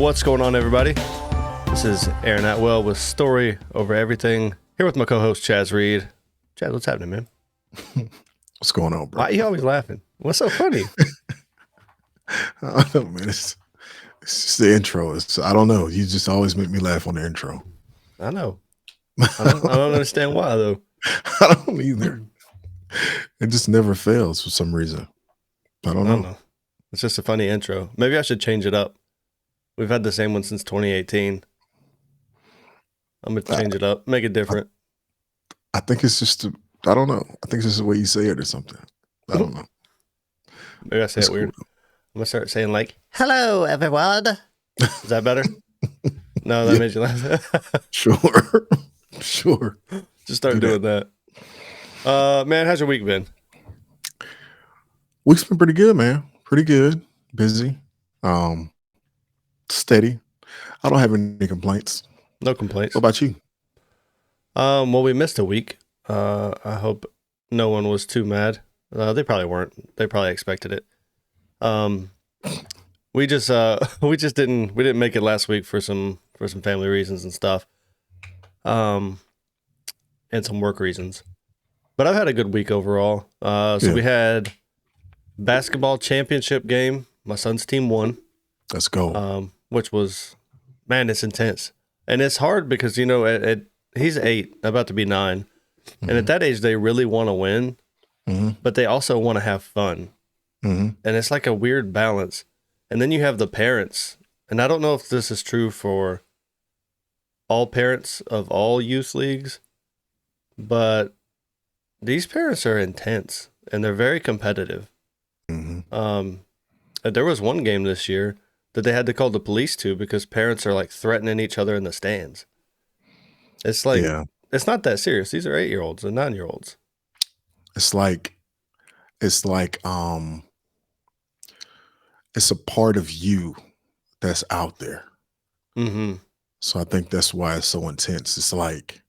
What's going on, everybody? This is Aaron Atwell with Story Over Everything, here with my co-host Chaz Reed. Chaz, what's happening, man? What's going on, bro? Why are you always laughing? What's so funny? I don't know, man. It's just the intro. I don't know. You just always make me laugh on the intro. I know. I don't understand why, though. I don't either. It just never fails for some reason. I don't know. It's just a funny intro. Maybe I should change it up. We've had the same one since 2018. I'm going to change it up, make it different. I think it's just, I don't know. I think it's just the way you say it or something. I don't know. Maybe I say it weird. I'm going to start saying like, hello, everyone. Is that better? No, that made you laugh. Sure. Just start doing that. Man, how's your week been? Week's been pretty good, man. Pretty good. Busy. Steady. I don't have any complaints. No complaints. What about you? Well, we missed a week. I hope no one was too mad. They probably weren't. They probably expected it. We didn't make it last week for some family reasons and stuff. And some work reasons. But I've had a good week overall. We had basketball championship game. My son's team won. Let's go. Which was, man, it's intense. And it's hard because, he's 8, about to be 9. Mm-hmm. And at that age, they really want to win, but they also want to have fun. Mm-hmm. And it's like a weird balance. And then you have the parents. And I don't know if this is true for all parents of all youth leagues, but these parents are intense and they're very competitive. Mm-hmm. There was one game this year that they had to call the police to because parents are like threatening each other in the stands. It's like, It's not that serious. These are 8-year-olds and 9-year-olds. It's like, it's a part of you that's out there. Mm-hmm. So I think that's why it's so intense. It's like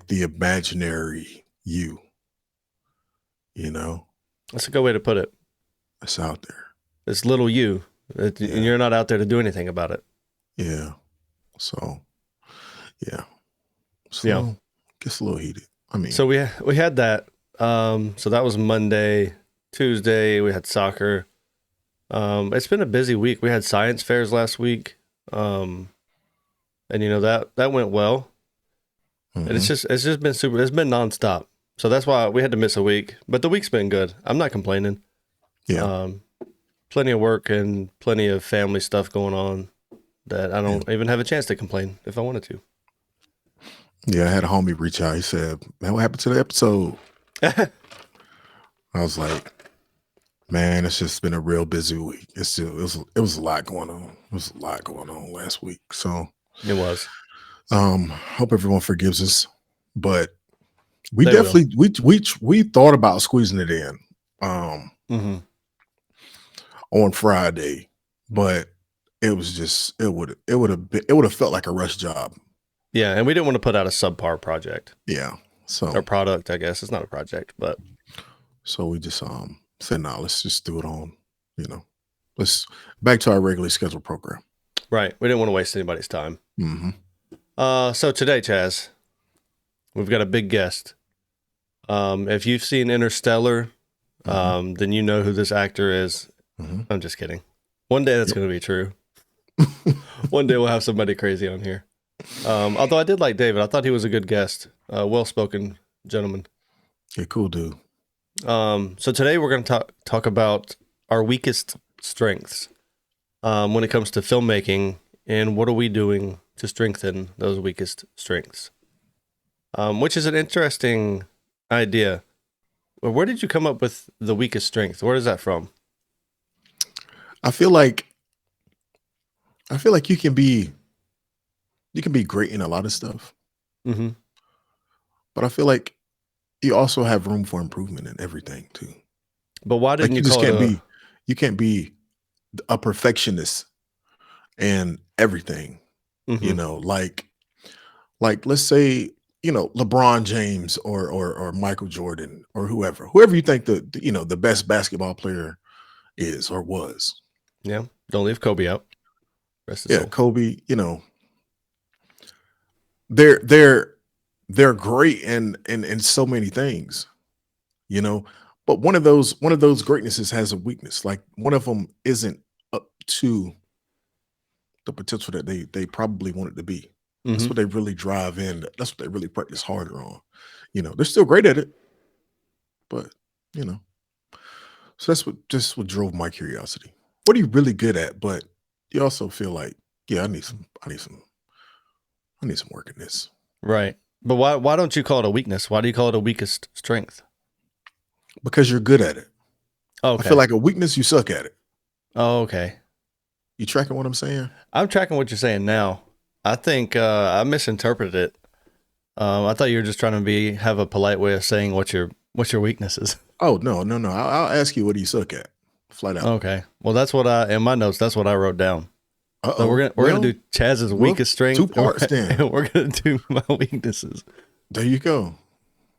the imaginary you, That's a good way to put it. It's out there. It's little you. And you're not out there to do anything about it. Yeah. So, gets a little heated. So we had that. So that was Monday. Tuesday, we had soccer. It's been a busy week. We had science fairs last week. And that went well. Mm-hmm. And it's just been it's been nonstop. So that's why we had to miss a week. But the week's been good. I'm not complaining. Yeah. Plenty of work and plenty of family stuff going on that I don't even have a chance to complain if I wanted to. Yeah, I had a homie reach out. He said, "Man, what happened to the episode?" I was like, "Man, it's just been a real busy week. It was a lot going on. It was a lot going on last week." So it was. Hope everyone forgives us, but we we thought about squeezing it in. On Friday, but it was just it would have felt like a rush job. Yeah, and we didn't want to put out a subpar project. Yeah, so or product, I guess it's not a project, but so we just said, "No, let's just do it on, let's back to our regularly scheduled program." Right, we didn't want to waste anybody's time. Mm-hmm. So today, Chaz, we've got a big guest. If you've seen Interstellar, then you know who this actor is. Mm-hmm. I'm just kidding. One day that's going to be true. One day we'll have somebody crazy on here. Although I did like David. I thought he was a good guest. Well-spoken gentleman. Yeah, cool dude. So today we're going to talk about our weakest strengths when it comes to filmmaking and what are we doing to strengthen those weakest strengths, which is an interesting idea. Where did you come up with the weakest strength? Where is that from? I feel like you can be great in a lot of stuff. Mm-hmm. But I feel like you also have room for improvement in everything too. But why didn't you can't be a perfectionist in everything. Mm-hmm. Like let's say, LeBron James or Michael Jordan or whoever you think the best basketball player is or was. Yeah. Don't leave Kobe out. Rest his soul. Kobe, they're great in so many things, but one of those greatnesses has a weakness. Like one of them isn't up to the potential that they probably want it to be. That's Hmm. what they really drive in. That's what they really practice harder on. They're still great at it, but you know. So that's what drove my curiosity. What are you really good at? But you also feel like, yeah, I need some work in this. Right. But why don't you call it a weakness? Why do you call it a weakest strength? Because you're good at it. I feel Okay. like a weakness, you suck at it. Oh, okay. You tracking what I'm saying? I'm tracking what you're saying now. I think I misinterpreted it. I thought you were just trying to have a polite way of saying what your weakness is. Oh, no, no, no. I'll ask you, what do you suck at? Flat out. Okay. Well, that's what in my notes. That's what I wrote down. So Uh-oh. we're gonna do Chaz's weakest strength. 2 parts then. And we're gonna do my weaknesses. There you go.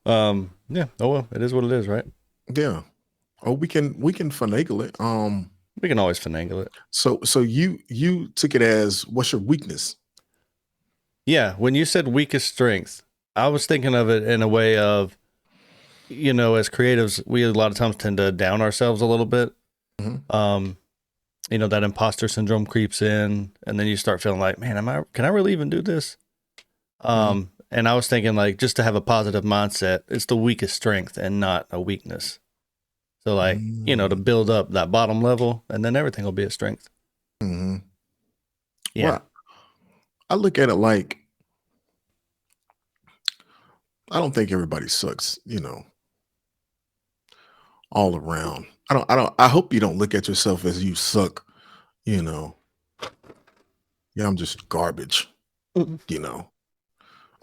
Yeah. Oh well, it is what it is, right? Yeah. Oh, we can finagle it. We can always finagle it. So you took it as, what's your weakness? Yeah. When you said weakest strength, I was thinking of it in a way of, as creatives, we a lot of times tend to down ourselves a little bit. Mhm. That imposter syndrome creeps in, and then you start feeling like, man, can I really even do this? And I was thinking, like, just to have a positive mindset, it's the weakest strength and not a weakness. So, like, to build up that bottom level, and then everything will be a strength. Mm-hmm. Yeah. Well, I look at it like, I don't think everybody sucks, all around. I hope you don't look at yourself as you suck, you know. Yeah, I'm just garbage, Mhm. you know.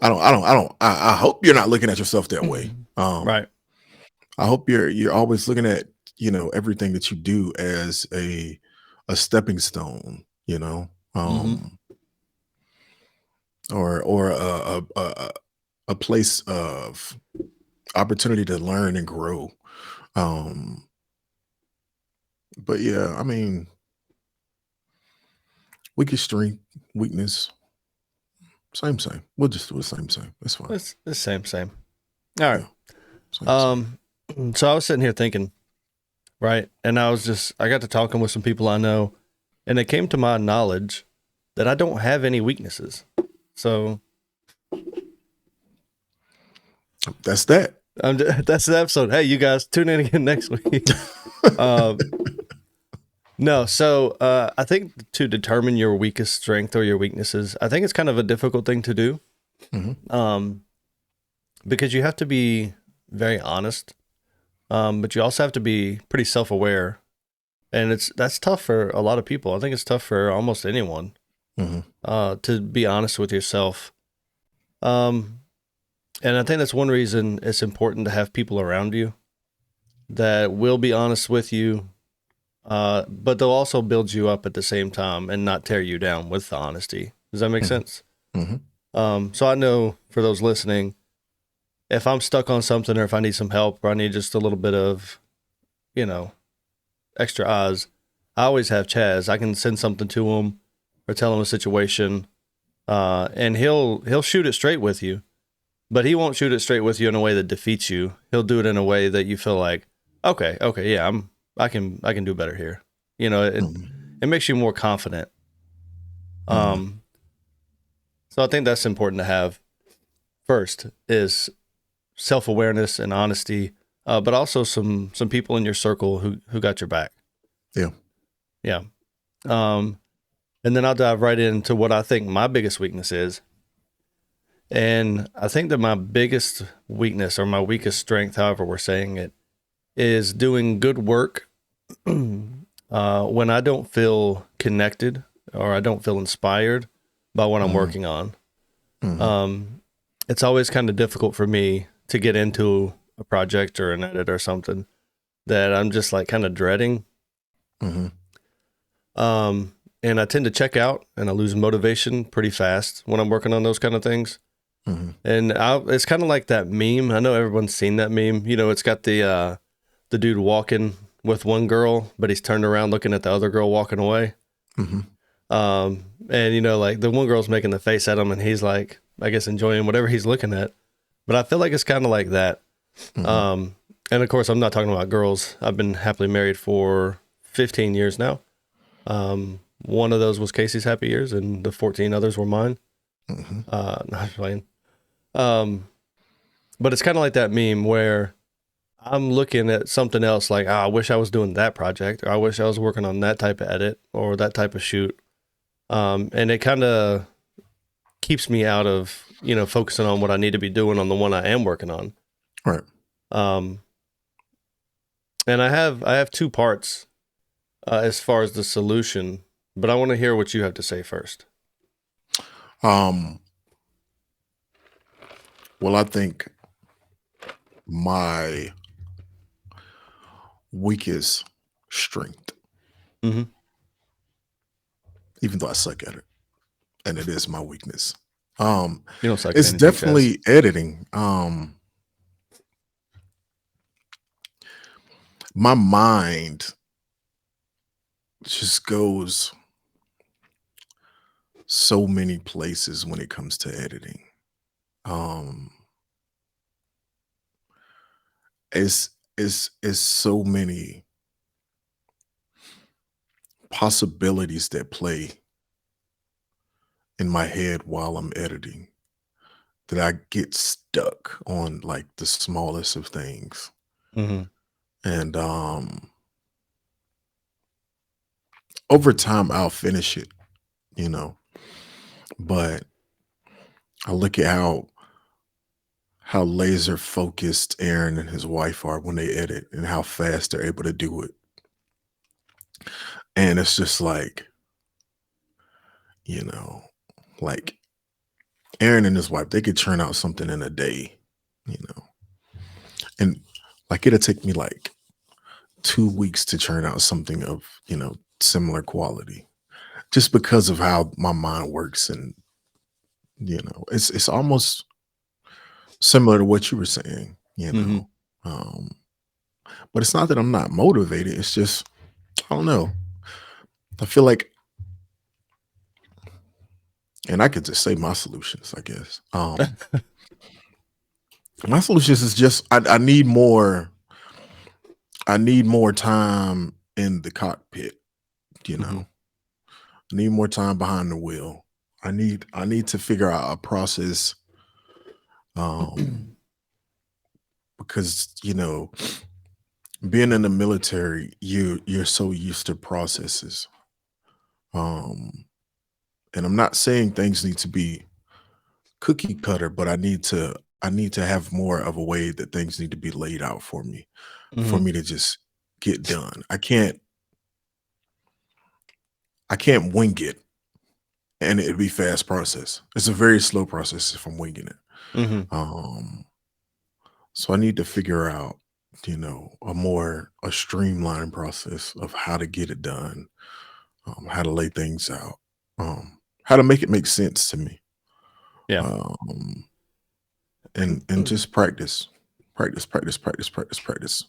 I hope you're not looking at yourself that way. Right. I hope you're always looking at, everything that you do as a stepping stone, Mm-hmm. or a place of opportunity to learn and grow. Um, but yeah, I mean, weakest strength, weakness, same. We'll just do the same. That's fine. It's the same. All right. Yeah, same. So I was sitting here thinking, right, and I got to talking with some people I know, and it came to my knowledge that I don't have any weaknesses. So That's that. that's the episode. Hey, you guys, tune in again next week. No, so I think to determine your weakest strength or your weaknesses, I think it's kind of a difficult thing to do, because you have to be very honest, but you also have to be pretty self-aware, and that's tough for a lot of people. I think it's tough for almost anyone to be honest with yourself. And I think that's one reason it's important to have people around you that will be honest with you, but they'll also build you up at the same time and not tear you down with the honesty. Does that make sense? So I know for those listening, if I'm stuck on something or if I need some help or I need just a little bit of, extra eyes, I always have Chaz. I can send something to him or tell him a situation, and he'll shoot it straight with you. But he won't shoot it straight with you in a way that defeats you. He'll do it in a way that you feel like, okay, yeah, I can do better here. It makes you more confident. So I think that's important to have. First is self-awareness and honesty, but also some people in your circle who got your back. Yeah. And then I'll dive right into what I think my biggest weakness is. And I think that my biggest weakness or my weakest strength, however we're saying it, is doing good work when I don't feel connected or I don't feel inspired by what I'm working on. It's always kind of difficult for me to get into a project or an edit or something that I'm just like kind of dreading. And I tend to check out and I lose motivation pretty fast when I'm working on those kind of things. And it's kind of like that meme. I know everyone's seen that meme. It's got the dude walking with one girl, but he's turned around looking at the other girl walking away. And like the one girl's making the face at him, and he's like, I guess enjoying whatever he's looking at. But I feel like it's kind of like that. Mhm. And of course, I'm not talking about girls. I've been happily married for 15 years now. One of those was Casey's happy years, and the 14 others were mine. Mhm. Not playing. Um, but it's kind of like that meme where I'm looking at something else, like, I wish I was doing that project, or I wish I was working on that type of edit or that type of shoot. And it kind of keeps me out of, focusing on what I need to be doing on the one I am working on. Right. Um, and I have two parts as far as the solution, but I want to hear what you have to say first. Um, well, I think my weakest strength, Mm-hmm. even though I suck at it, and it is my weakness. Um, You don't suck at it's anything, Chaz. definitely editing. My mind just goes so many places when it comes to editing. Um, it's so many possibilities that play in my head while I'm editing that I get stuck on like the smallest of things. Mm-hmm. And over time I'll finish it, you know. But I look at how laser focused Aaron and his wife are when they edit and how fast they're able to do it. And it's just like, you know, like Aaron and his wife, they could churn out something in a day, you know. And like it'll take me like 2 weeks to churn out something of, similar quality. Just because of how my mind works. And, it's almost similar to what you were saying, you Mm-hmm. know. Um, but it's not that I'm not motivated. It's just, I don't know. I feel like, and I could just say my solutions, I guess. My solutions is just I need more time in the cockpit, you Mm-hmm. know. I need more time behind the wheel. I need to figure out a process, um because being in the military, you're so used to processes. Um and I'm not saying things need to be cookie cutter, but I need to have more of a way that things need to be laid out for Mm-hmm. me to just get done. I can't wing it and it'd be fast process. It's a very slow process if I'm winging it. Mm-hmm. Um so I need to figure out, a streamlined process of how to get it done, how to lay things out, how to make it make sense to me. Yeah. Um and just practice. Practice, practice, practice, practice, practice.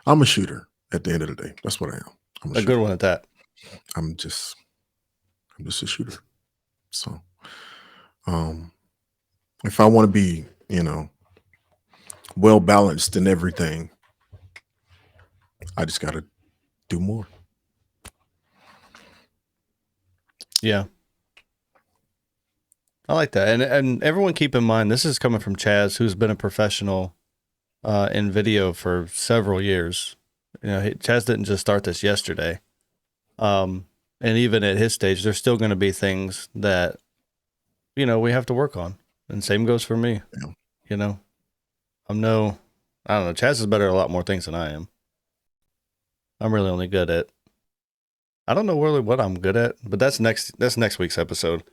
I'm a shooter at the end of the day. That's what I am. I'm a A good shooter. one at that. I'm just I'm just a shooter. So um if I want to be, well balanced in everything, I just gotta do more. Yeah. I like that. And everyone keep in mind, this is coming from Chaz, who's been a professional in video for several years. Chaz didn't just start this yesterday. Um, and even at his stage, there's still going to be things that, we have to work on. And same goes for me. Yeah. You know, I don't know. Chaz is better at a lot more things than I am. I'm really only good at, I don't know really what I'm good at, but that's next week's episode.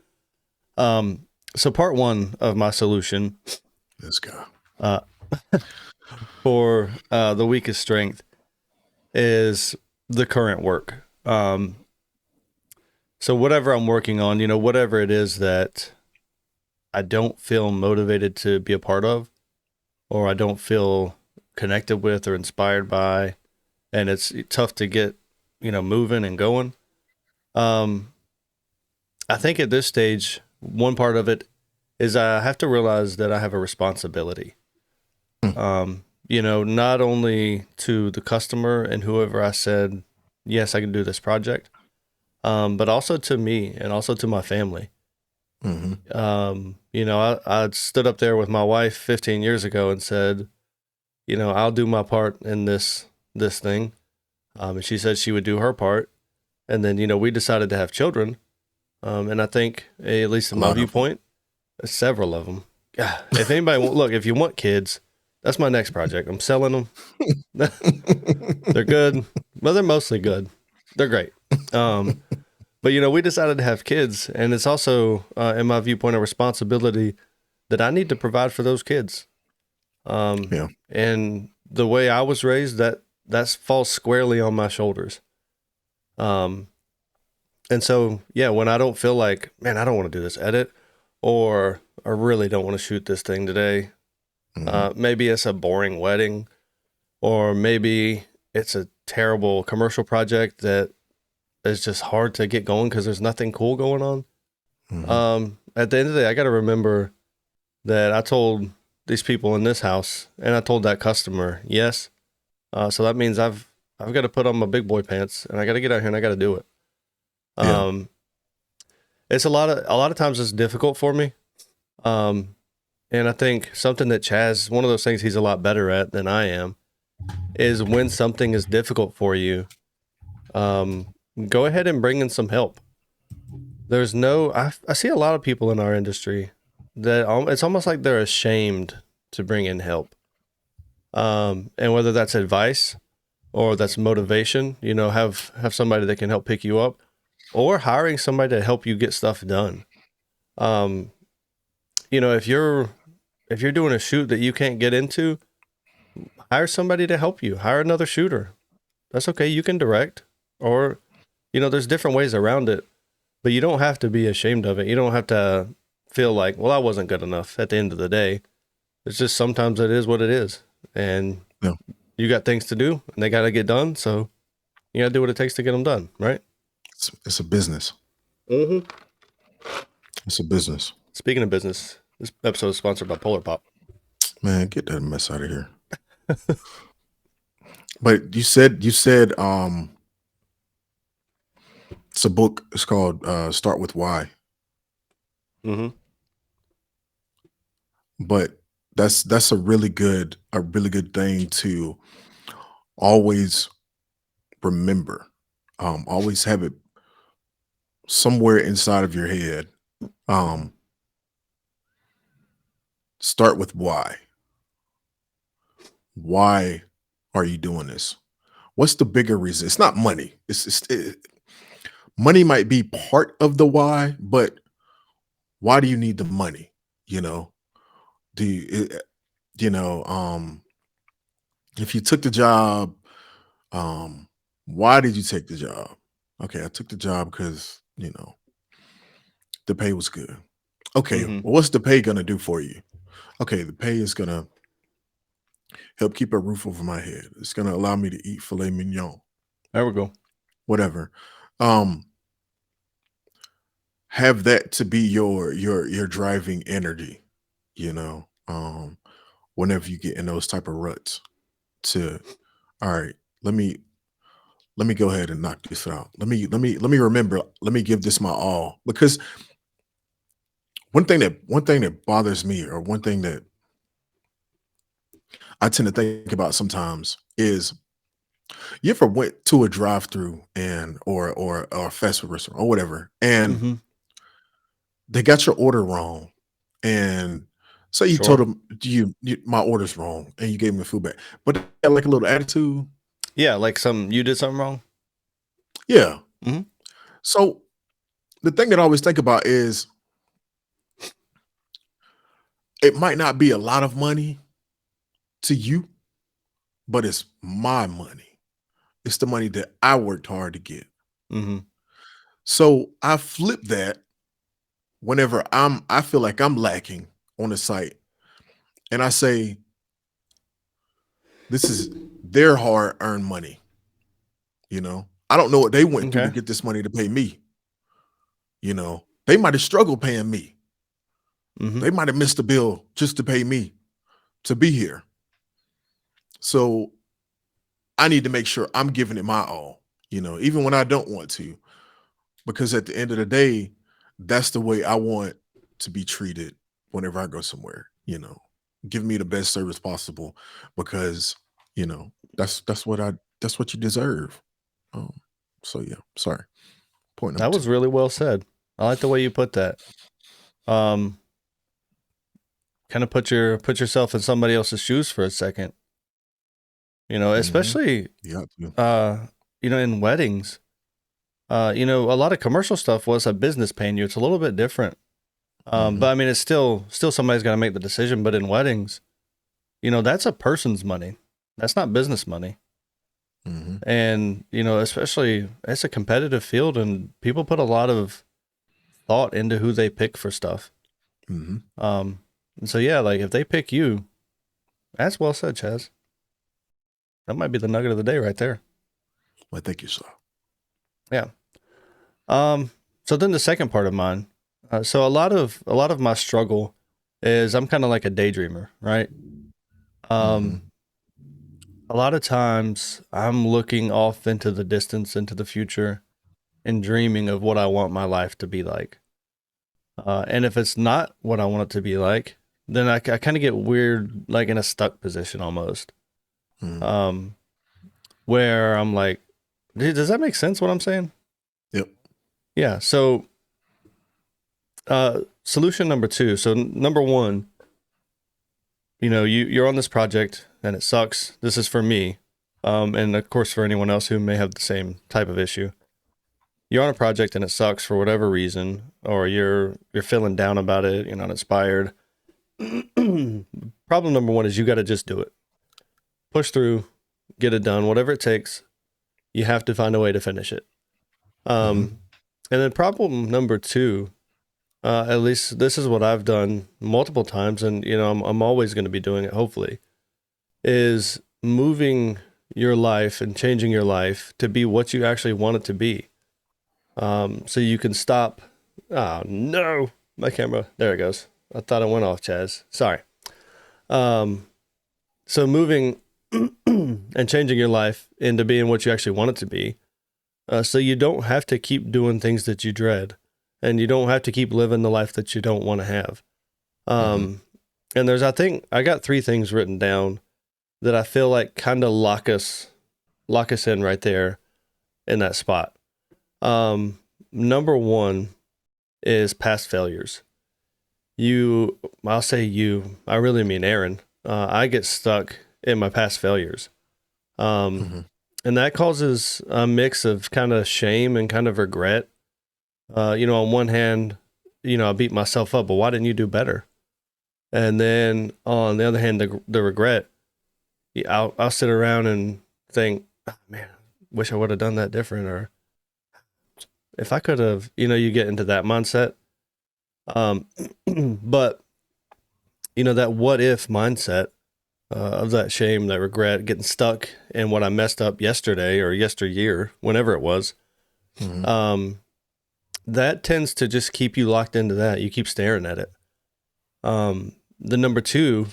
Um, so part one of my solution, This guy. uh, for the weakest strength is the current work. So whatever I'm working on, whatever it is that I don't feel motivated to be a part of, or I don't feel connected with or inspired by, and it's tough to get, moving and going. Um, I think at this stage, one part of it is I have to realize that I have a responsibility. Mm. Not only to the customer and whoever I said, yes, I can do this project, but also to me and also to my family. Mm-hmm. I stood up there with my wife 15 years ago and said, I'll do my part in this thing. And she said she would do her part. And then, we decided to have children. And I think, at least A in my lot of them. viewpoint, several of them. Yeah. If anybody look, if you want kids, that's my next project. I'm selling them. They're good. Well, they're mostly good. They're great. But we decided to have kids, and it's also, in my viewpoint, a responsibility that I need to provide for those kids. Yeah. And the way I was raised, that falls squarely on my shoulders. Um, and so, yeah, when I don't feel like, man, I don't want to do this edit, or I really don't want to shoot this thing today. Mm-hmm. Maybe it's a boring wedding, or maybe it's a terrible commercial project that is just hard to get going because there's nothing cool going on. Mm-hmm. At the end of the day, I got to remember that I told these people in this house, and I told that customer, yes. So that means I've got to put on my big boy pants, and I got to get out here and I got to do it. Yeah. It's a lot of times it's difficult for me. And I think something that Chaz, one of those things he's a lot better at than I am, is when something is difficult for you, go ahead and bring in some help. There's I see a lot of people in our industry that it's almost like they're ashamed to bring in help. And whether that's advice or that's motivation, have somebody that can help pick you up, or hiring somebody to help you get stuff done. Um, if you're doing a shoot that you can't get into, hire somebody to help you. Hire another shooter. That's okay. You can direct, or there's different ways around it, but you don't have to be ashamed of it. You don't have to feel like, well, I wasn't good enough at the end of the day. It's just sometimes it is what it is, and Yeah. you got things to do, and they got to get done. So you got to do what it takes to get them done, right? It's a business. Mm-hmm. It's a business. Speaking of business, this episode is sponsored by Polar Pop. Man, get that mess out of here. But you said it's a book. It's called Start With Why. Mm-hmm. But that's a really good thing to always remember. Always have it somewhere inside of your head. Start with why. Why are you doing this? What's the bigger reason? It's not money. Money might be part of the why, but why do you need the money? You know, do you, you know, if you took the job, why did you take the job? Okay, I took the job because, the pay was good. Okay, Mm-hmm. well, what's the pay gonna do for you? Okay, the pay is gonna help keep a roof over my head. It's gonna allow me to eat filet mignon, There we go. whatever. Um, have that to be your driving energy, whenever you get in those type of ruts to all right, let me go ahead and knock this out. Let me remember, let me give this my all. Because one thing that bothers me, or one thing that I tend to think about sometimes, is you ever went to a drive-through and or a fast food restaurant or whatever, and Mm-hmm. they got your order wrong, and say you told Sure. them you my order's wrong, and you gave them the food back, but they had like a little attitude. Yeah, like you did something wrong. Yeah. Mm-hmm. So the thing that I always think about is it might not be a lot of money to you, but it's my money. It's the money that I worked hard to get. Mm-hmm. So I flip that whenever I feel like I'm lacking on the site, and I say, this is their hard-earned money. I don't know what they went through to Okay. get this money to pay me. You know, they might have struggled paying me. Mm-hmm. They might have missed a bill just to pay me to be here. So I need to make sure I'm giving it my all, even when I don't want to, because at the end of the day, that's the way I want to be treated whenever I go somewhere, give me the best service possible, because, that's what you deserve. Um, so yeah, sorry. Point number That was 2. really well said. I like the way you put that. Kind of put yourself in somebody else's shoes for a second. Especially Yeah. in weddings. A lot of commercial stuff was a business paying you. It's a little bit different. But I mean, it's still somebody's got to make the decision. But in weddings, that's a person's money. That's not business money. And, especially it's a competitive field, and people put a lot of thought into who they pick for stuff. And so, yeah, like if they pick you, that's well said, Chaz. That might be the nugget of the day right there. Well, thank you, sir. Yeah. So then the second part of mine. So a lot of my struggle is I'm kind of like a daydreamer, right? A lot of times I'm looking off into the distance, into the future, and dreaming of what I want my life to be like. And if it's not what I want it to be like, then I kind of get weird, like in a stuck position almost. Where I'm like, does that make sense what I'm saying? Yep. Yeah. So, solution number 2. So number 1, you're on this project and it sucks. This is for me. And of course for anyone else who may have the same type of issue. You're on a project and it sucks for whatever reason, or you're feeling down about it, you're not inspired. Problem number 1 is you got to just do it. Push through, get it done, whatever it takes. You have to find a way to finish it. And then problem number 2, at least this is what I've done multiple times, and I'm always going to be doing it, hopefully, is moving your life and changing your life to be what you actually want it to be. So you can stop. Oh no, my camera. There it goes. I thought it went off, Chaz. Sorry. So moving and changing your life into being what you actually want it to be. So you don't have to keep doing things that you dread, and you don't have to keep living the life that you don't want to have. And I think I got 3 things written down that I feel like kind of lock us in right there in that spot. Number 1 is past failures. I'll say you, I really mean Aaron. I get stuck in my past failures. And that causes a mix of kind of shame and kind of regret. On one hand, I beat myself up, but why didn't you do better? And then on the other hand, the regret, I'll sit around and think, oh, man, wish I would have done that different, or if I could have, you get into that mindset. But, that what if mindset of that shame, that regret, getting stuck in what I messed up yesterday or yesteryear, whenever it was, that tends to just keep you locked into that. You keep staring at it. The number 2,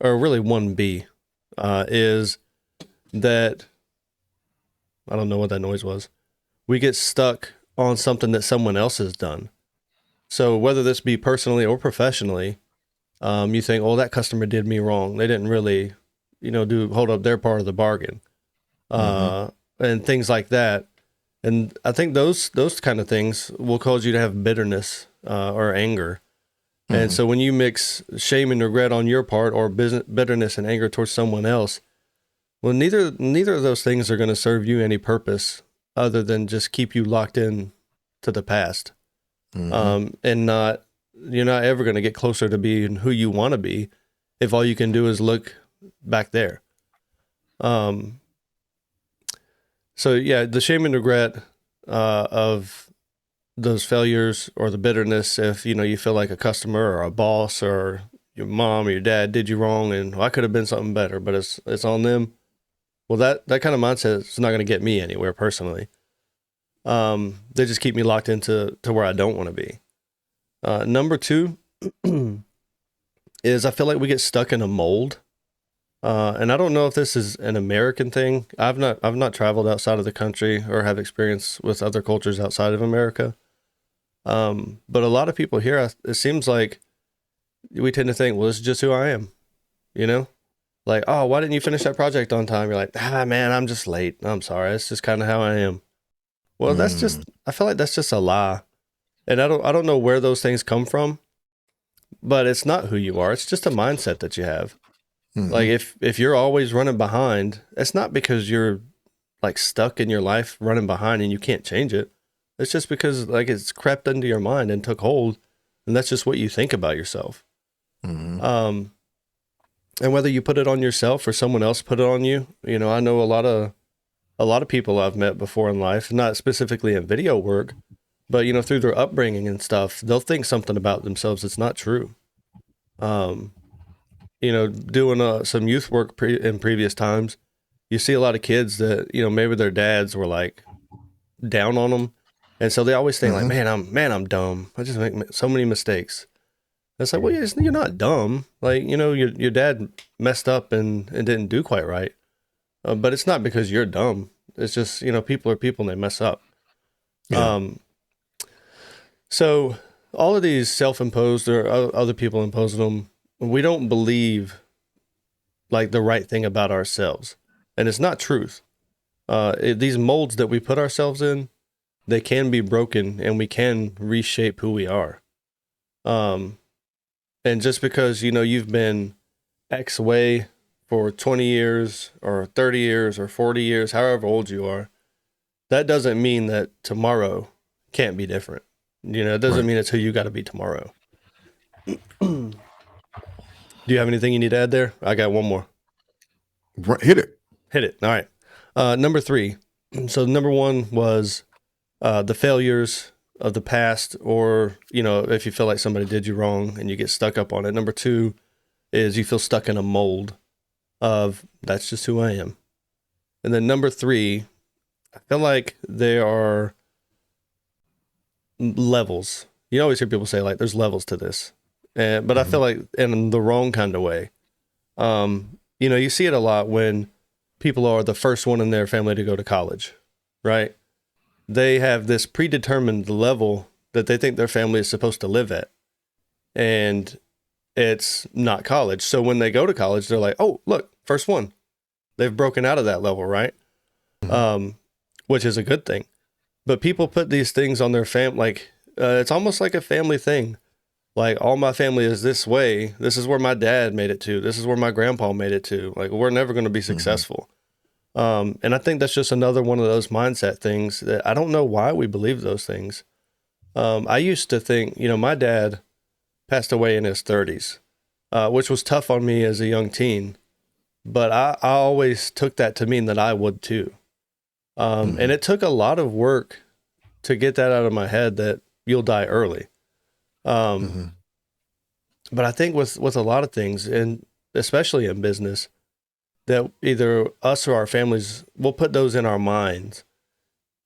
or really 1B, is that, I don't know what that noise was. We get stuck on something that someone else has done. So whether this be personally or professionally, you think, oh, that customer did me wrong. They didn't really, hold up their part of the bargain, and things like that. And I think those kind of things will cause you to have bitterness or anger. And so when you mix shame and regret on your part, or bitterness and anger towards someone else, well, neither of those things are going to serve you any purpose other than just keep you locked in to the past. And you're not ever going to get closer to being who you want to be if all you can do is look back there. So yeah, the shame and regret of those failures, or the bitterness if you feel like a customer or a boss or your mom or your dad did you wrong and I could have been something better, but it's on them. Well, that kind of mindset is not going to get me anywhere personally. They just keep me locked into where I don't want to be. Number two is I feel like we get stuck in a mold. And I don't know if this is an American thing. I've not traveled outside of the country or have experience with other cultures outside of America. But a lot of people here, it seems like we tend to think, well, this is just who I am, you know? Like, oh, why didn't you finish that project on time? You're like, man, I'm just late. I'm sorry. It's just kind of how I am. Well, I feel like that's just a lie. And I don't know where those things come from, but it's not who you are. It's just a mindset that you have. Like if you're always running behind, it's not because you're like stuck in your life running behind and you can't change it. It's just because like it's crept into your mind and took hold, and that's just what you think about yourself. And whether you put it on yourself or someone else put it on you, I know a lot of people I've met before in life, not specifically in video work, but through their upbringing and stuff, they'll think something about themselves that's not true. Doing some youth work in previous times, you see a lot of kids that maybe their dads were like down on them, and so they always think like, man, I'm dumb. I just make so many mistakes. It's like, well, you're not dumb. Like your dad messed up and didn't do quite right, but it's not because you're dumb. It's just people are people and they mess up. Yeah. So all of these self-imposed or other people imposing them, we don't believe like the right thing about ourselves, and it's not truth. These molds that we put ourselves in, they can be broken and we can reshape who we are. And just because, you've been X way for 20 years or 30 years or 40 years, however old you are, that doesn't mean that tomorrow can't be different. It doesn't mean it's who you got to be tomorrow. Do you have anything you need to add there? I got one more. Hit it. All right. Number three. So number one was the failures of the past, or, if you feel like somebody did you wrong and you get stuck up on it. Number two is you feel stuck in a mold of that's just who I am. And then number three, I feel like there are levels. You always hear people say like there's levels to this. But I feel like in the wrong kind of way. You see it a lot when people are the first one in their family to go to college, right? They have this predetermined level that they think their family is supposed to live at. And it's not college. So when they go to college, they're like, oh, look, first one. They've broken out of that level, right? Which is a good thing. But people put these things on their family, like it's almost like a family thing. Like, all my family is this way. This is where my dad made it to. This is where my grandpa made it to. Like, we're never going to be successful. And I think that's just another one of those mindset things that I don't know why we believe those things. I used to think, my dad passed away in his 30s, which was tough on me as a young teen. But I always took that to mean that I would too. And it took a lot of work to get that out of my head that you'll die early. But I think with a lot of things, and especially in business, that either us or our families will put those in our minds.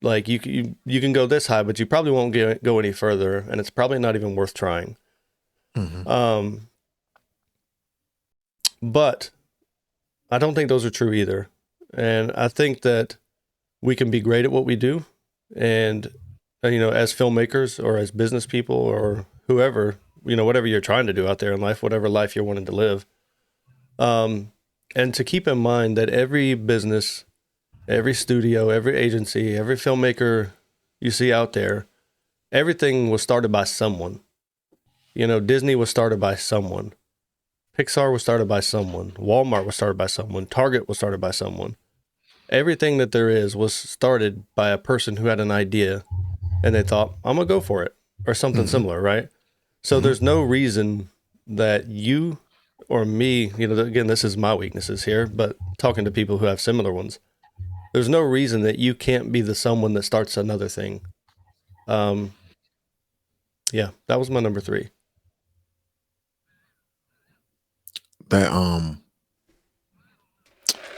Like you can go this high, but you probably won't go any further, and it's probably not even worth trying. But I don't think those are true either. And I think that we can be great at what we do, and as filmmakers or as business people or whoever, whatever you're trying to do out there in life, whatever life you're wanting to live. And to keep in mind that every business, every studio, every agency, every filmmaker you see out there, everything was started by someone. Disney was started by someone. Pixar was started by someone. Walmart was started by someone. Target was started by someone. Everything that there is was started by a person who had an idea and they thought, I'm going to go for it, or something similar, right? So there's no reason that you or me, again, this is my weaknesses here, but talking to people who have similar ones, there's no reason that you can't be the someone that starts another thing. Yeah, that was my number three. That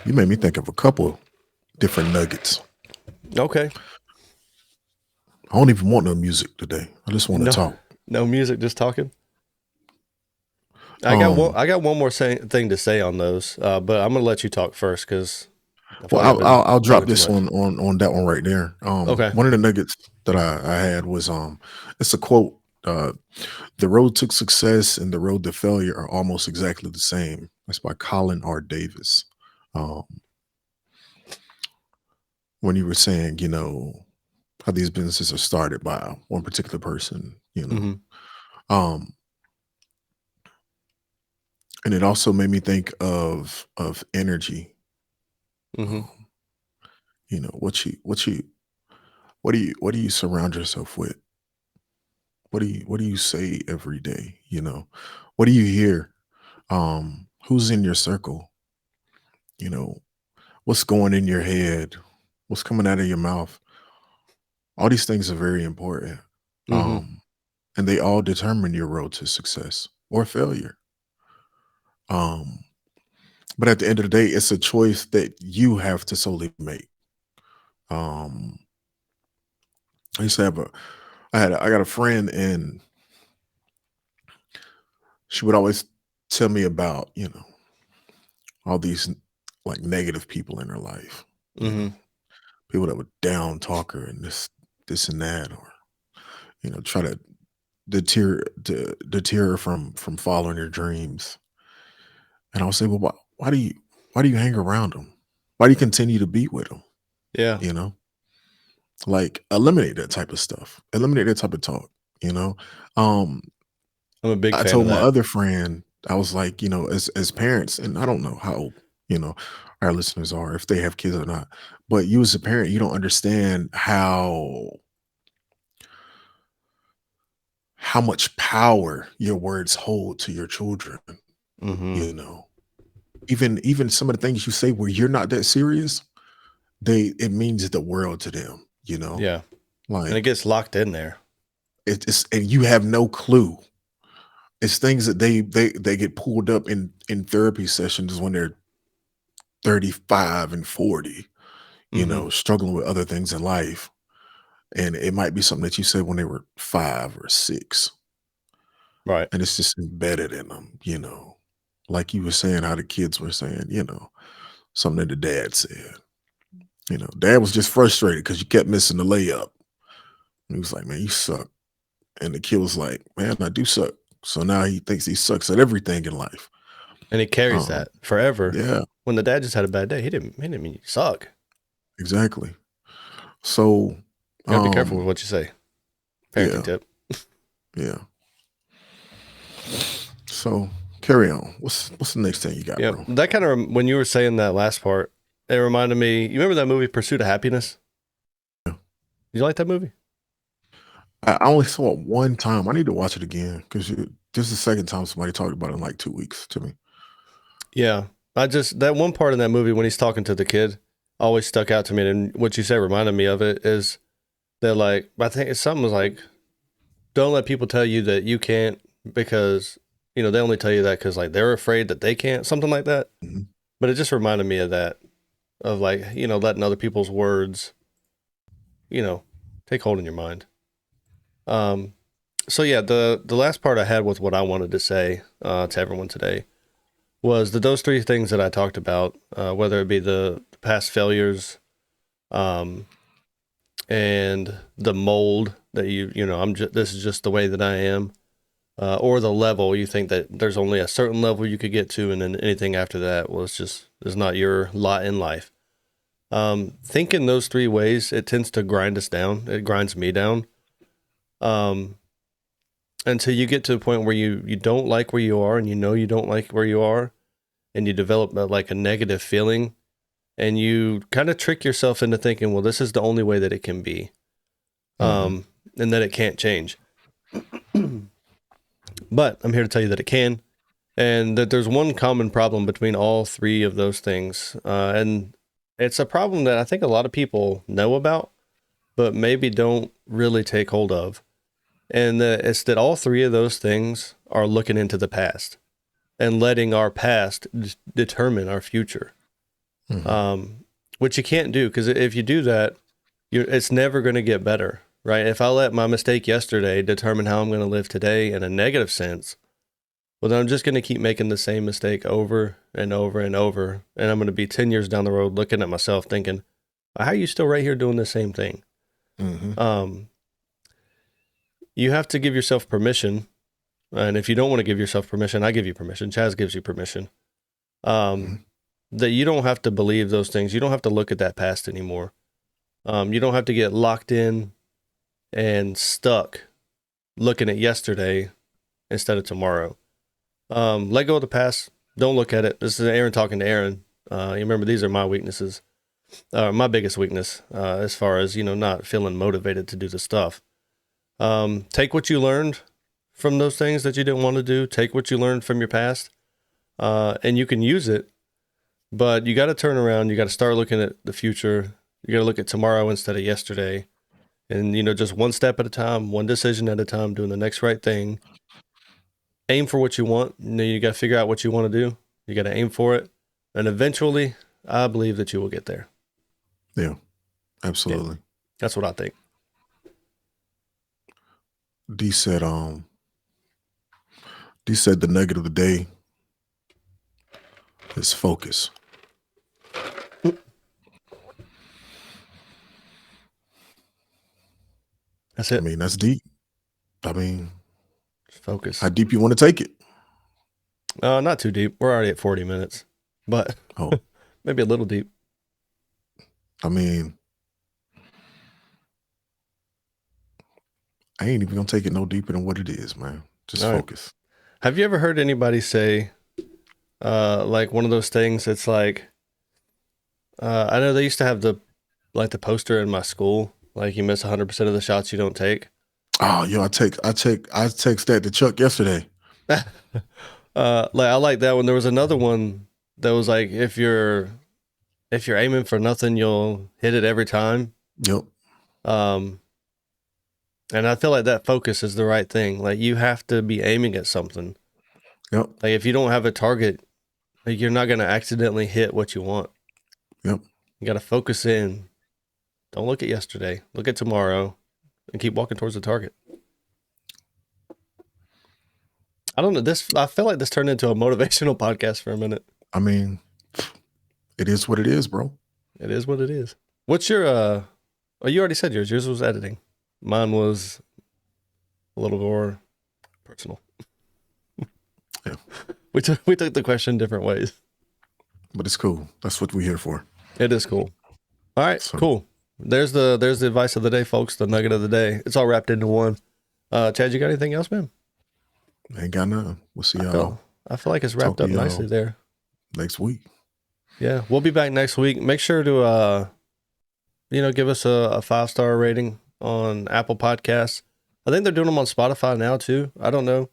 you made me think of a couple different nuggets. Okay. I don't even want no music today. I just want to talk. No music, just talking. Um, I got one more thing to say on those, but I'm gonna let you talk first because I feel well, like I've been I'll drop talking too this much. on that one right there. Okay. One of the nuggets that I had was it's a quote. The road to success and the road to failure are almost exactly the same. That's by Colin R. Davis. Um, when you were saying, how these businesses are started by one particular person, Mm-hmm. um, and it also made me think of energy. Mm-hmm. Um, what do you surround yourself with? What do you say every day? What do you hear? Who's in your circle? You know, what's going in your head? What's coming out of your mouth? All these things are very important. Mm-hmm. Um, and they all determine your road to success or failure. Um, but at the end of the day, it's a choice that you have to solely make. Um, I used to have I got a friend, and she would always tell me about, all these like negative people in her life, Mm-hmm. people that would down talk her and this and that, or, try to deter her from following her dreams. And I'll say, well, why do you hang around them? Why do you continue to be with them? Yeah. You know, like eliminate that type of stuff, eliminate that type of talk. You know, um, I'm a big I fan of told my that. other friend, I was like, as parents, and I don't know how old, our listeners are, if they have kids or not, but you as a parent, you don't understand how much power your words hold to your children. Mm-hmm. You know, even some of the things you say where you're not that serious, it means the world to them. Yeah. And it Like gets locked in there. it's and you have no clue. It's things that they get pulled up in therapy sessions when they're 35 and 40, Mm-hmm. struggling with other things in life. And it might be something that you said when they were 5 or 6, Right. and it's just embedded in them, like you were saying, how the kids were saying, something that the dad said. Dad was just frustrated because you kept missing the layup. He was like, man, you suck. And the kid was like, man, I do suck. So now he thinks he sucks at everything in life. And he carries Um, that forever. yeah, When the dad just had a bad day, he didn't mean you suck. exactly. So, You gotta be careful with um, what you say. Parenting yeah, tip. yeah. So carry on. What's the next thing you got, Yeah. bro? That kind of when you were saying that last part, it reminded me. You remember that movie Pursuit of Happiness? Yeah. Did you like that movie? I only saw it one time. I need to watch it again because this is the second time somebody talked about it in like 2 weeks to me. Yeah. I just that one part in that movie when he's talking to the kid always stuck out to me, and what you said reminded me of it is that like I think it's something like don't let people tell you that you can't because they only tell you that because like they're afraid that they can't, something like that. Mhm. But it just reminded me of that, of like letting other people's words you know take hold in your mind. Um, so yeah, the last part I had with what I wanted to say to everyone today was that those three things that I talked about, whether it be the past failures, um, and the mold that this is just the way that I am, or the level you think that there's only a certain level you could get to, and then anything after that, well, it's just is not your lot in life. Thinking those three ways, it tends to grind us down. It grinds me down. Um, until you get to a point where you don't like where you are, and you don't like where you are, and you develop like a negative feeling, and you kind of trick yourself into thinking, well, this is the only way that it can be, Mhm. um, and that it can't change. But I'm here to tell you that it can, and that there's one common problem between all three of those things, and it's a problem that I think a lot of people know about, but maybe don't really take hold of. And it's that all three of those things are looking into the past and letting our past determine our future, Mhm. um, which you can't do because if you do that, it's never going to get better. right? If I let my mistake yesterday determine how I'm going to live today in a negative sense, well, then I'm just going to keep making the same mistake over and over and over. And I'm going to be 10 years down the road looking at myself thinking, how are you still right here doing the same thing? You have to give yourself permission. And if you don't want to give yourself permission, I give you permission. Chaz gives you permission. That you don't have to believe those things. You don't have to look at that past anymore. You don't have to get locked in and stuck looking at yesterday instead of tomorrow. Let go of the past. Don't look at it. This is Aaron talking to Aaron. You remember, these are my weaknesses. My biggest weakness, as far as, not feeling motivated to do the stuff. Take what you learned from those things that you didn't want to do. Take what you learned from your past, and you can use it, but you got to turn around. You got to start looking at the future. You got to look at tomorrow instead of yesterday. And, just one step at a time, one decision at a time, doing the next right thing. Aim for what you want. You got to figure out what you want to do. You got to aim for it. And eventually, I believe that you will get there. Yeah, absolutely. Yeah, that's what I think. D said the nugget of the day is focus. That's it. I mean, that's deep. Just focus. How deep you want to take it? Not too deep. We're already at 40 minutes, but maybe a little deep. I ain't even gonna take it no deeper than what it is, man. Just focus. Right. Have you ever heard anybody say, like one of those things? It's like, I know they used to have the poster in my school, like you miss 100% of the shots you don't take. Oh, yo, I text that to Chuck yesterday. I like that one. There was another one that was like, if you're aiming for nothing, you'll hit it every time. Yep. And I feel like that focus is the right thing. Like, you have to be aiming at something. Yep. Like, if you don't have a target, like, you're not going to accidentally hit what you want. Yep. You got to focus in. Don't look at yesterday. Look at tomorrow and keep walking towards the target. I don't know. I feel like this turned into a motivational podcast for a minute. I mean, it is what it is, bro. It is what it is. What's your, you already said yours. Yours was editing. Mine was a little more personal. Yeah. We took the question different ways. But it's cool. That's what we're here for. It is cool. All right, cool. There's the advice of the day, folks. The nugget of the day. It's all wrapped into one. Chad, you got anything else, man? Ain't got nothing. We'll see y'all. I feel like it's wrapped up nicely there. Next week. Yeah, we'll be back next week. Make sure to give us a 5-star rating on Apple Podcasts. I think they're doing them on Spotify now too. I don't know.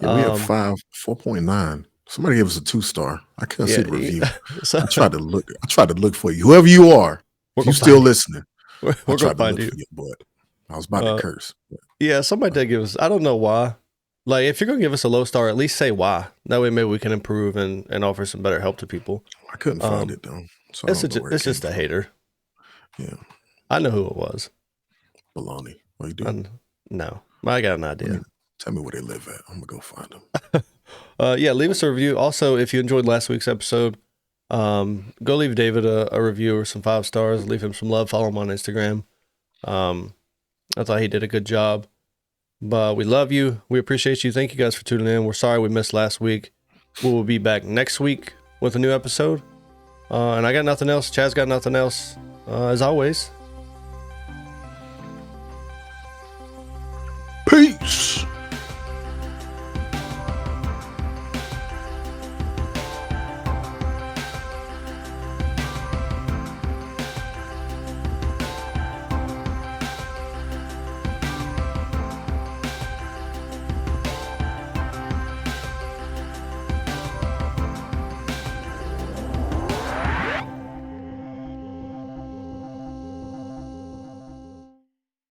Yeah, we have 4.9. Somebody gave us a 2-star. I couldn't see the review. So, I tried to look for you. Whoever you are, if you're still listening. We're gonna find you. But I was about to curse. Yeah, somebody did give us. I don't know why. Like, if you're gonna give us a low star, at least say why. That way, maybe we can improve and offer some better help to people. I couldn't find it though. So it's just a hater. Yeah, I know who it was. Baloney. What you doing? No, I got an idea. Tell me where they live at. I'm gonna go find them. Yeah, leave us a review. Also, if you enjoyed last week's episode, go leave David a review or some 5 stars. Leave him some love. Follow him on Instagram. I thought he did a good job. But we love you. We appreciate you. Thank you guys for tuning in. We're sorry we missed last week. We will be back next week with a new episode. And I got nothing else. Chaz got nothing else. As always. Peace.